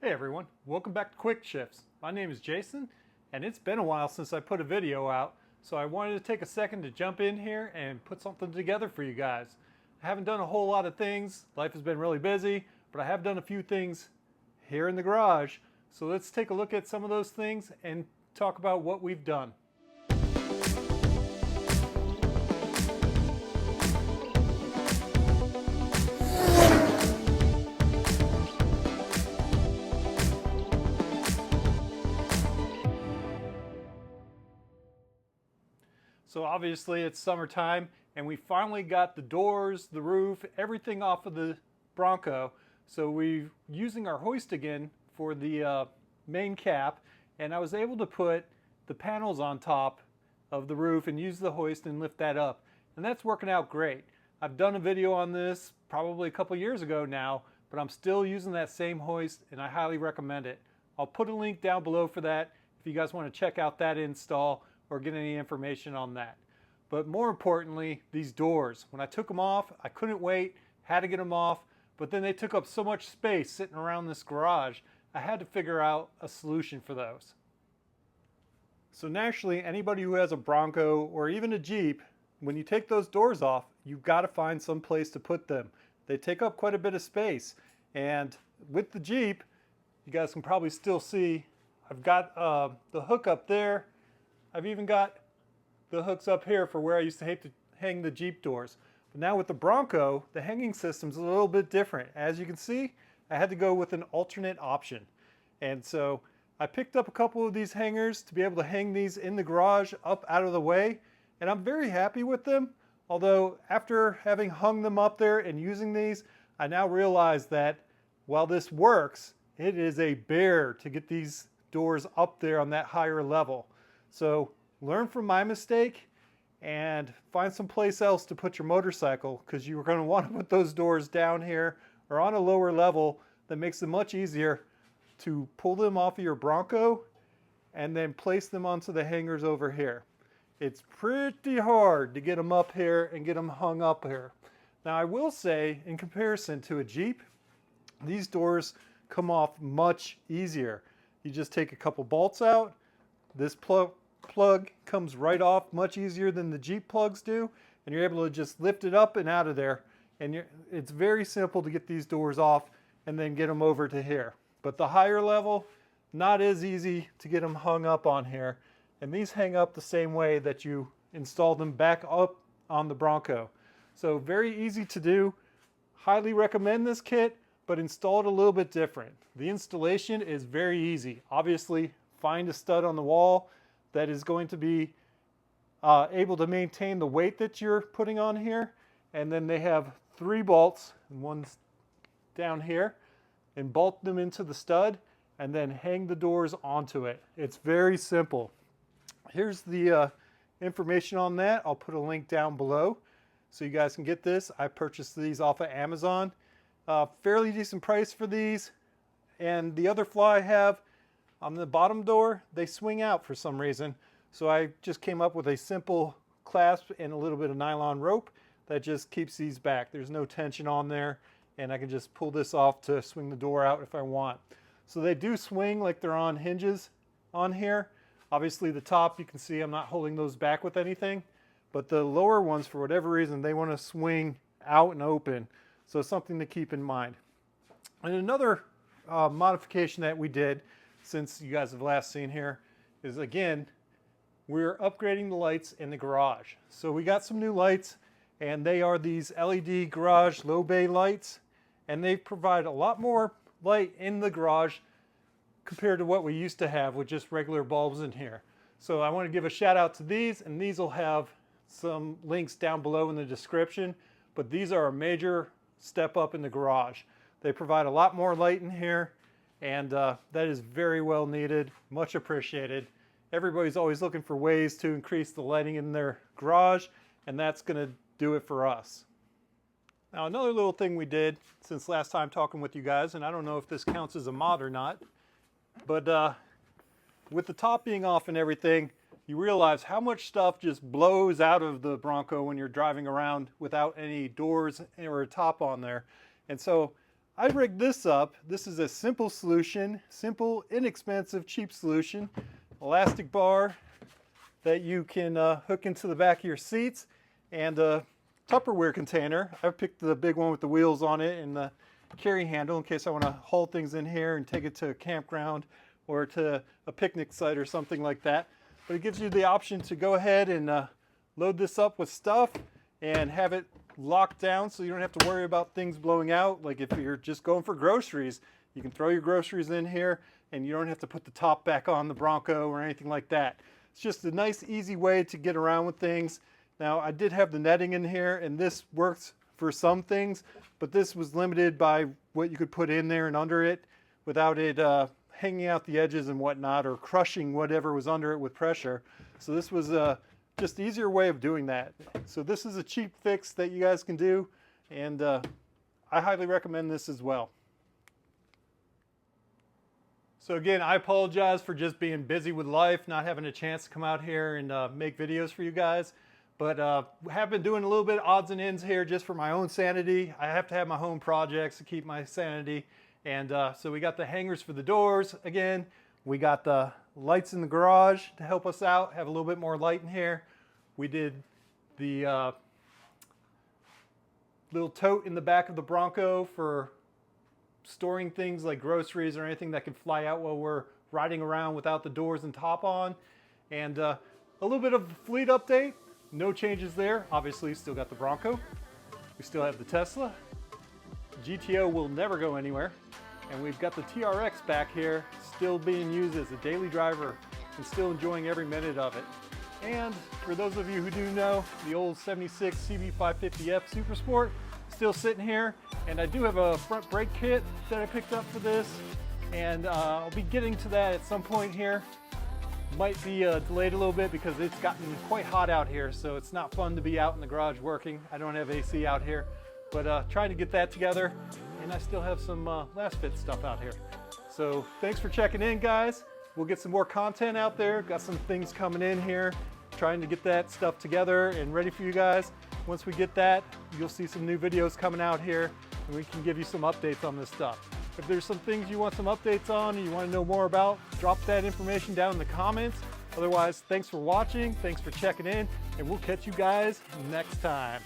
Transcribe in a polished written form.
Hey everyone, welcome back to Quick Shifts. My name is Jason, and it's been a while since I put a video out, so I wanted to take a second to jump in here and put something together for you guys. I haven't done a whole lot of things, life has been really busy, but I have done a few things here in the garage. So let's take a look at some of those things and talk about what we've done. So obviously it's summertime and we finally got the doors, the roof, everything off of the Bronco. So we're using our hoist again for the main cap, and I was able to put the panels on top of the roof and use the hoist and lift that up. And that's working out great. I've done a video on this probably a couple years ago now, but I'm still using that same hoist and I highly recommend it. I'll put a link down below for that if you guys want to check out that install or get any information on that. But more importantly, these doors. When I took them off, I couldn't wait, had to get them off, but then they took up so much space sitting around this garage, I had to figure out a solution for those. So naturally, anybody who has a Bronco or even a Jeep, when you take those doors off, you've got to find some place to put them. They take up quite a bit of space. And with the Jeep, you guys can probably still see, I've got the hook up there. I've even got the hooks up here for where I used to hang the Jeep doors. But now with the Bronco, the hanging system's a little bit different. As you can see, I had to go with an alternate option. And so I picked up a couple of these hangers to be able to hang these in the garage up out of the way. And I'm very happy with them. Although after having hung them up there and using these, I now realize that while this works, it is a bear to get these doors up there on that higher level. So learn from my mistake and find some place else to put your motorcycle, because you're going to want to put those doors down here or on a lower level that makes it much easier to pull them off of your Bronco and then place them onto the hangers over here. It's pretty hard to get them up here and get them hung up here. Now I will say, in comparison to a Jeep, these doors come off much easier. You just take a couple bolts out. This plug comes right off much easier than the Jeep plugs do, and you're able to just lift it up and out of there, and it's very simple to get these doors off and then get them over to here. But the higher level, not as easy to get them hung up on here, and these hang up the same way that you install them back up on the Bronco. So very easy to do. Highly recommend this kit, but install it a little bit different. The installation is very easy. Obviously, find a stud on the wall that is going to be able to maintain the weight that you're putting on here. And then they have 3 bolts, and one's down here, and bolt them into the stud and then hang the doors onto it. It's very simple. Here's the information on that. I'll put a link down below so you guys can get this. I purchased these off of Amazon. Fairly decent price for these. And the other flaw I have, on the bottom door, they swing out for some reason. So I just came up with a simple clasp and a little bit of nylon rope that just keeps these back. There's no tension on there, and I can just pull this off to swing the door out if I want. So they do swing like they're on hinges on here. Obviously the top, you can see I'm not holding those back with anything, but the lower ones, for whatever reason, they want to swing out and open. So it's something to keep in mind. And another modification that we did, since you guys have last seen here, is again, we're upgrading the lights in the garage. So we got some new lights, and they are these LED garage low bay lights, and they provide a lot more light in the garage compared to what we used to have with just regular bulbs in here. So I want to give a shout out to these, and these will have some links down below in the description, but these are a major step up in the garage. They provide a lot more light in here, and that is very well needed, much appreciated. Everybody's always looking for ways to increase the lighting in their garage, and that's going to do it for us. Now another little thing we did since last time talking with you guys, and I don't know if this counts as a mod or not, but with the top being off and everything, you realize how much stuff just blows out of the Bronco when you're driving around without any doors or a top on there. And so I rigged this up. This is a simple solution, simple, inexpensive, cheap solution. Elastic bar that you can hook into the back of your seats, and a Tupperware container. I've picked the big one with the wheels on it and the carry handle in case I want to haul things in here and take it to a campground or to a picnic site or something like that. But it gives you the option to go ahead and load this up with stuff and have it locked down so you don't have to worry about things blowing out. Like if you're just going for groceries, you can throw your groceries in here and you don't have to put the top back on the Bronco or anything like that. It's just a nice, easy way to get around with things. Now, I did have the netting in here, and this works for some things, but this was limited by what you could put in there and under it without it hanging out the edges and whatnot, or crushing whatever was under it with pressure. So this was just an easier way of doing that. So this is a cheap fix that you guys can do, and I highly recommend this as well. So again, I apologize for just being busy with life, not having a chance to come out here and make videos for you guys. But have been doing a little bit of odds and ends here just for my own sanity. I have to have my home projects to keep my sanity. And so we got the hangers for the doors again. We got the lights in the garage to help us out, have a little bit more light in here. We did the little tote in the back of the Bronco for storing things like groceries or anything that could fly out while we're riding around without the doors and top on. And a little bit of a fleet update. No changes there. Obviously, still got the Bronco. We still have the Tesla. GTO will never go anywhere. And we've got the TRX back here, still being used as a daily driver and still enjoying every minute of it. And for those of you who do know, the old 76 CB550F Super Sport still sitting here. And I do have a front brake kit that I picked up for this. And I'll be getting to that at some point here. Might be delayed a little bit because it's gotten quite hot out here, so it's not fun to be out in the garage working. I don't have AC out here, but trying to get that together, and I still have some last fit stuff out here. So thanks for checking in, guys. We'll get some more content out there. Got some things coming in here, trying to get that stuff together and ready for you guys. Once we get that, you'll see some new videos coming out here, and we can give you some updates on this stuff. If there's some things you want some updates on and you want to know more about, drop that information down in the comments. Otherwise, thanks for watching, thanks for checking in, and we'll catch you guys next time.